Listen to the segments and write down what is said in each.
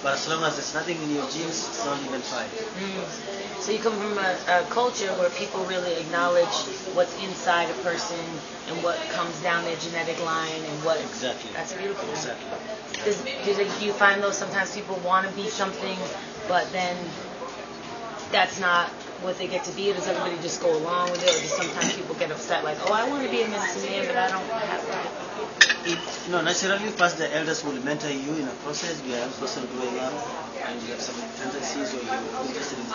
But as long as there's nothing in your genes, don't even try. So you come from a culture where people really acknowledge what's inside a person and what comes down their genetic line and what. Exactly. That's beautiful. Exactly. Do you find though sometimes people want to be something, but then that's not what they get to be? Or does everybody just go along with it? Or do sometimes people get upset like, oh, I want to be a medicine man, but I don't have that? Naturally, first the elders will mentor you in a process. You are a young person growing up, and you have some tendencies, or you're interested in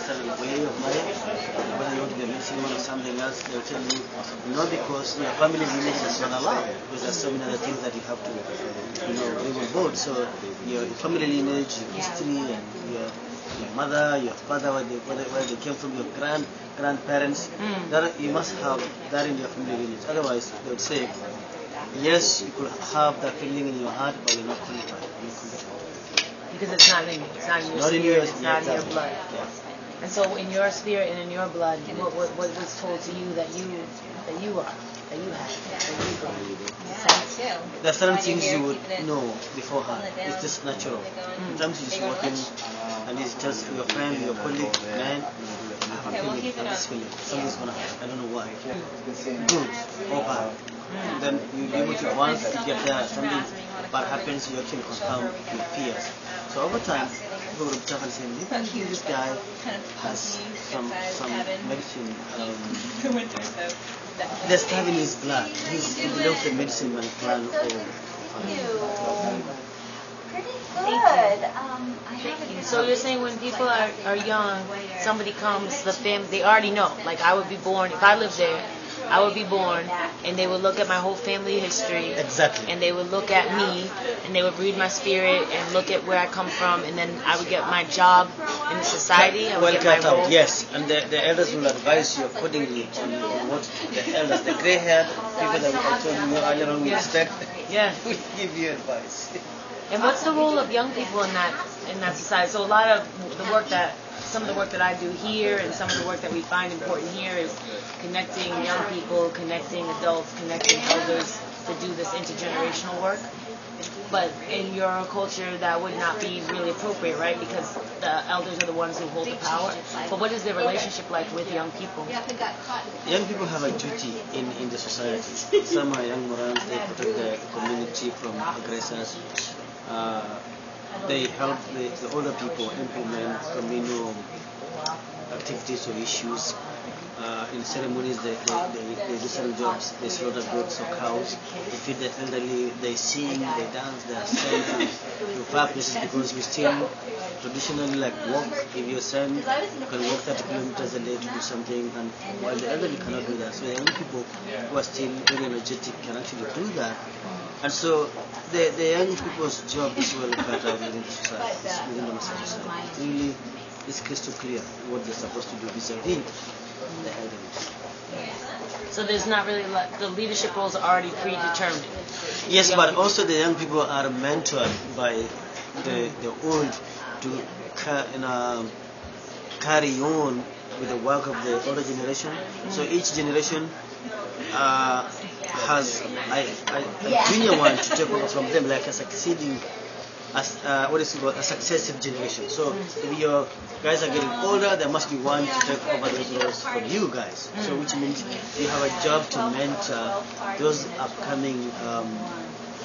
certain way of life, whether you want to be a medicine man or something else. They'll tell you, not because your family lineage does not allow, because there's so many other things that you have to, bring on board. So your family lineage, your history, and your mother, your father, where they came from, your grandparents, that you must have that in your family lineage. Otherwise, they would say, yes, you could have that feeling in your heart, but you're not qualified. Because it's not in you. It's not in your spirit. It's not in your blood. Yeah. And so, in your spirit and in your blood, what was told to you that you are, that you have, that you bring? There are certain things you would know beforehand. It's just natural. Sometimes you're just walking, and it's just your friend, your colleague, man. I have a feeling, I have this feeling. Something's gonna happen. I don't know why. Good or bad. Then you'll be able to, once you get there, something bad happens, you actually confirm your fears. So over time, people will observe and say, maybe this guy has some medicine. There's stuff in his blood. He belongs to the medicine man clan So you're saying when people are young, somebody comes, the family, they already know. Like I would be born, if I lived there, I would be born, and they would look at my whole family history. Exactly. And they would look at me, and they would read my spirit, and look at where I come from, and then I would get my job in the society. I would get my role. Yes, and the elders will advise you accordingly on what the elders, the gray-haired people that I told you earlier on, we respect, will give you advice. And what's the role of young people in that society? So a lot of some of the work that I do here and some of the work that we find important here is connecting young people, connecting adults, connecting elders to do this intergenerational work. But in your culture, that would not be really appropriate, right? Because the elders are the ones who hold the power. But what is their relationship like with young people? Young people have a duty in the society. Some are young morons, they protect the community from aggressors. They help the older people implement communal activities or issues. In ceremonies, they do certain jobs. They slaughter goats or cows. They feed the elderly. They sing, they dance, they are sent to far places because we still traditionally walk. If you're sent, you can walk 30 kilometers a day to do something, and while the elderly cannot do that. So the young people who are still very energetic can actually do that. And so the young people's job is well looked at within the society, within the Masai society. Really, it's crystal clear what they're supposed to do vis-a-vis the elderly. So there's not really the leadership roles are already predetermined. Yes, but also the young people are mentored by the old to carry on with the work of the older generation. So each generation has a junior one to take over from them, like a succeeding, a successive generation. So if your guys are getting older, there must be one to take over those roles from you guys. So which means you have a job to mentor those upcoming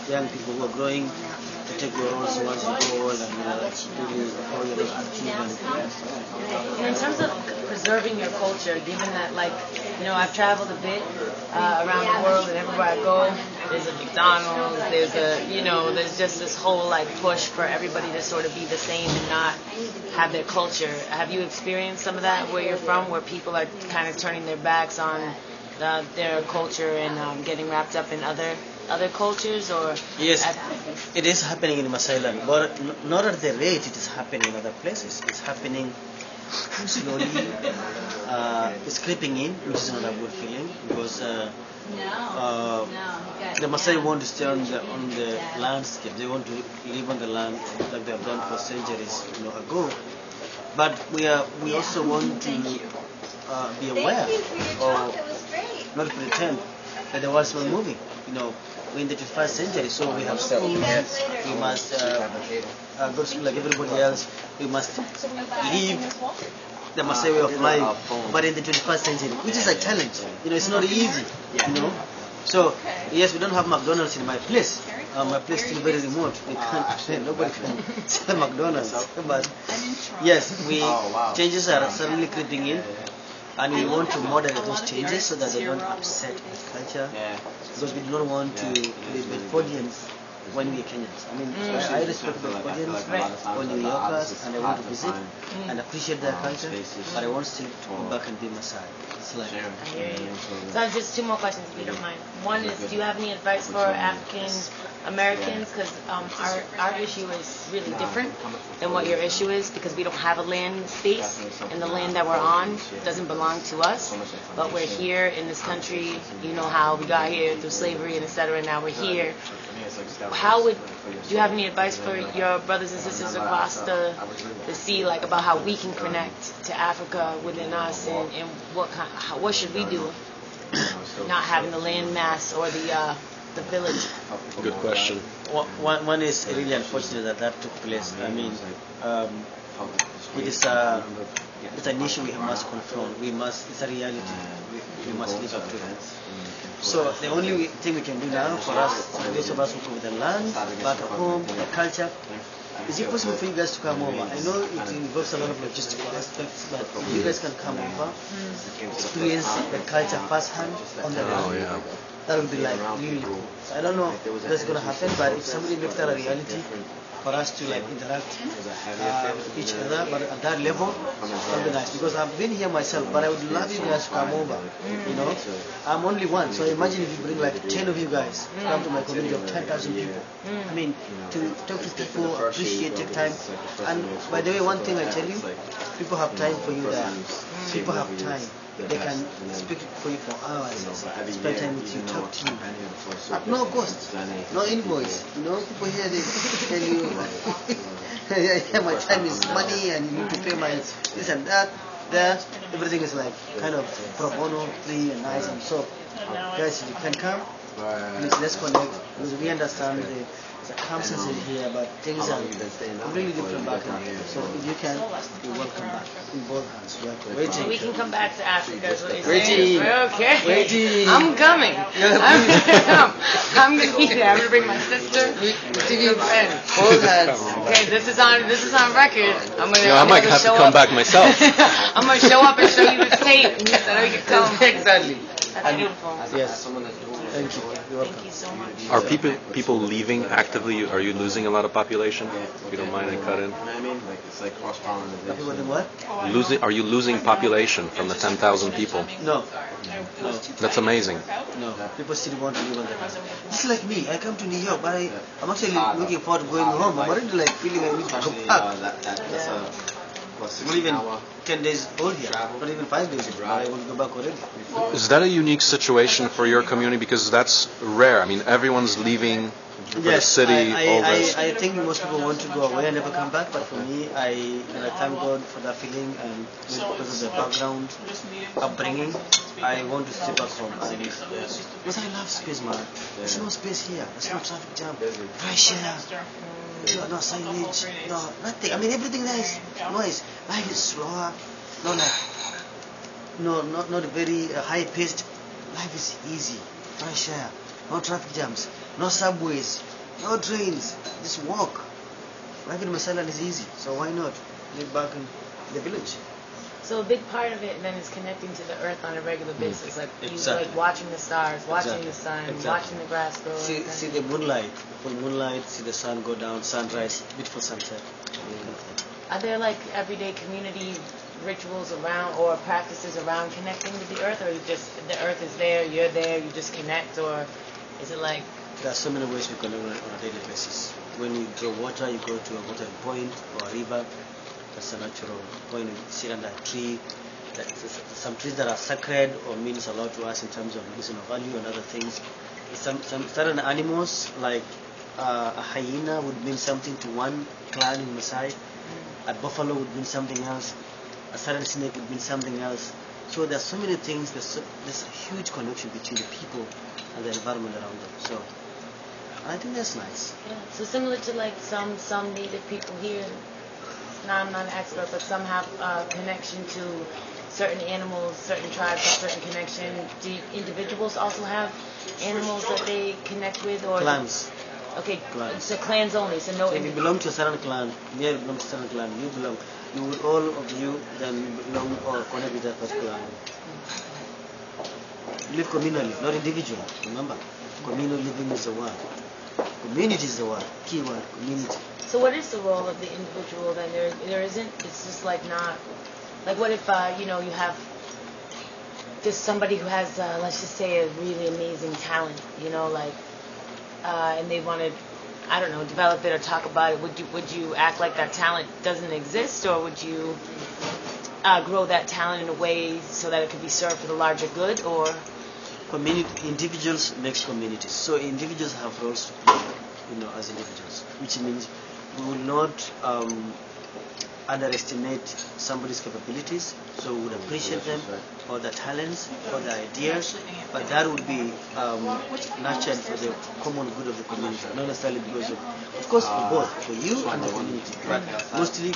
young people who are growing to take your roles once you go old and really all your achievements. And in terms of preserving your culture, given that, I've traveled a bit around the world, and everywhere I go, there's a McDonald's, there's just this whole push for everybody to sort of be the same and not have their culture. Have you experienced some of that where you're from, where people are kind of turning their backs on their culture and getting wrapped up in other cultures? Or yes, it is happening in Masai land, but not at the rate it is happening in other places. It's happening slowly. It's creeping in, which is not a good feeling, because the Masai want to stay on the landscape. They want to live on the land like they have done for centuries ago. But we also want to be aware, or not pretend that the world's not moving. we're in the 21st century, so we have schools, we must go to school like everybody else, we must live the Masai way of life, but in the 21st century, which is a challenge. It's not easy. So, yes, we don't have McDonald's in my place. My place is still very remote. Nobody can sell McDonald's. But yes, changes are suddenly creeping in, and we want to moderate those changes so that they don't upset the culture. Because we do not want to be Bedfordians when we're Kenyans. I respect Bedfordians or New Yorkers, and I want to visit and appreciate their culture, but I want still to go back and be Masai. It's like, so just two more questions, if you don't mind. One is, do you have any advice for African Americans? Because our issue is really different than what your issue is, because we don't have a land space, and the land that we're on doesn't belong to us. But we're here in this country. You know how we got here through slavery and etc. And now we're here. Do you have any advice for your brothers and sisters across the sea, like about how we can connect to Africa within us, and what should we do, not having the land mass or the village? Good question. One is really unfortunate that took place. It's an issue we must confront. It's a reality. We must live up to it. So the only thing we can do now for us, those of us who come with the land, back at home, the culture, is it possible for you guys to come over? I know it involves a lot of logistical aspects, but if you guys can come over, experience the culture firsthand on the ground, that would be like really cool. So I don't know if that's going to happen, but if somebody makes that a reality, for us to interact with each other, but at that level, that would be nice. Because I've been here myself, but I would love you guys to come over. I'm only one, so imagine if you bring like 10 of you guys to come to my community of 10,000 people. To talk to people, appreciate, take time. And by the way, one thing I tell you, people have time for you there. People have time. They can speak for you for hours, spend time with you, talk to you. At no cost, no invoice. People here, they tell you, my time is money and you need to pay my this and that. There, everything is like kind of pro bono, free and nice. And so, guys, if you can come, please, let's connect, because we understand the circumstances here, but things are really different back here. So if you can, you're welcome back in both hands. We are waiting. So we can come back to Africa. Is what you're Waiting. saying. Okay. Waiting. I'm coming. I'm gonna be there. I'm gonna bring my sister. Both hands. Okay, this is on record. I might have to come back myself. I'm gonna show up and show you the tape, and you said, "Oh, you can come." Exactly. That's beautiful. Yes. Thank you. You're welcome. Thank you so much. Are people leaving actively? Are you losing a lot of population? If you don't mind, I cut in. People doing what? Are you losing population from the 10,000 people? No. That's amazing. No. People still want to live on the land. It's like me. I come to New York, but I'm actually looking forward to going home. I'm already feeling I need to go back. Not even 10 days old here, not even 5 days old, but I want to go back already. Is that a unique situation for your community? Because that's rare. Everyone's leaving for the city. I think most people want to go away and never come back, but for me, I thank God for that feeling, and because of the background, upbringing, I want to stay back home. Because I love space, man. There's no space here. There's no traffic jam, fresh air. No signage, no nothing. Everything there is noise. Life is slower. Not very high paced. Life is easy. Fresh air. No traffic jams. No subways. No trains. Just walk. Life in Masai is easy. So why not live back in the village? So a big part of it then is connecting to the earth on a regular basis, like Exactly. like watching the stars, watching Exactly. the sun, Exactly. watching the grass grow. See the moonlight, full moonlight. See the sun go down, sunrise, beautiful sunset. Are there like everyday community rituals around or practices around connecting with the earth, or just the earth is there, you're there, you just connect, or is it like? There are so many ways we connect on a daily basis. When you draw water, you go to a watering point or a river. That's a natural point. You sit under a tree. Some trees that are sacred or means a lot to us in terms of medicinal value and other things. Some certain animals like a hyena would mean something to one clan in Masai. A buffalo would mean something else. A certain snake would mean something else. So there's so many things. There's a huge connection between the people and the environment around them. So I think that's nice. Yeah. So similar to like some native people here. Now I'm not an expert, but some have connection to certain animals, certain tribes have certain connection. Do individuals also have animals that they connect with, or Clans. Okay, Clans. so clans only. So no. So if you belong to a certain clan, me belong to a certain clan, you will all of you then belong or connect with that particular clan. Live communally, not individually. Remember, communal living is the word. Community is the word. Key word, community. So what is the role of the individual then? There isn't. It's just like not. Like what if you have just somebody who has let's just say a really amazing talent, and they want to, I don't know, develop it or talk about it. Would you act like that talent doesn't exist, or would you grow that talent in a way so that it could be served for the larger good, or? Individuals makes communities. So individuals have roles to play, as individuals, which means we will not underestimate somebody's capabilities. So we would appreciate them, or their talents, or their ideas, but that would be nurtured for the common good of the community, not necessarily because of course, for both, for you and the community. But mostly,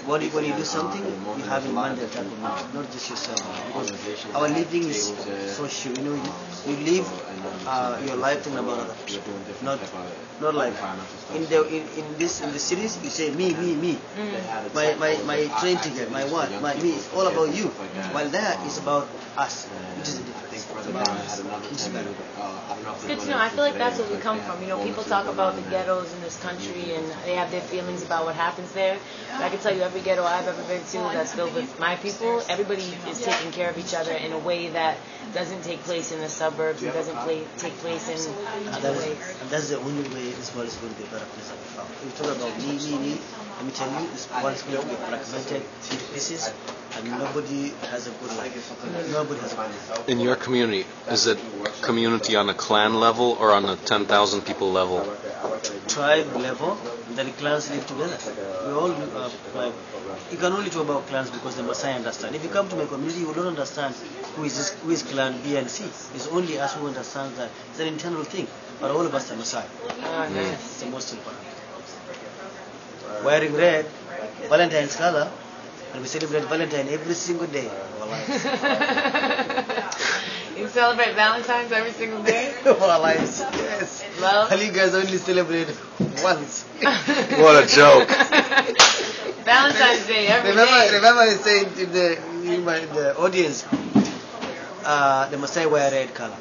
when you do something, you have in mind the entire community, not just yourself. Because our living is social. You live your life thinking about other people, not like in the cities you say me, my train ticket, my what, me. It's all about you. While there is about us, which is the difference. It's about us, which is better. It's good to know. I feel like that's where we come from. People talk about the ghettos in this country and they have their feelings about what happens there. But I can tell you every ghetto I've ever been to that's filled with my people, everybody is taking care of each other in a way that doesn't take place in the suburbs and doesn't take place in other ways. And that's the only way this world is going to be a better place than before. If you talk about me, let me tell you, this world is going to be fragmented into pieces and nobody has a good life. Nobody has a good life. In your community, is it community on a clan level or on a 10,000 people level? Tribe level, then clans live together. We all you can only talk about clans because the Masai understand. If you come to my community, you will not understand who is clan B and C. It's only us who understand that it's an internal thing. But all of us are Masai. It's the most important. Wearing red, Valentine's color, and we celebrate Valentine every single day of our lives. You celebrate Valentine's every single day? Of our lives, yes. Well, and you guys only celebrate once. What a joke. Valentine's Day every day. Remember I said in the audience, the Masai wear red color.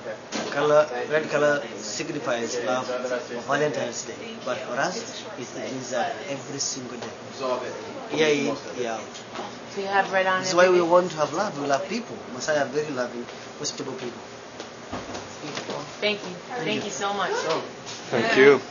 Red color signifies love for Valentine's Day. But for us, it means that every single day. Yeah. So you have red on. That's why we want to have love. We love people. Masai are very loving, hospitable people. Thank you. Thank you so much. Thank you.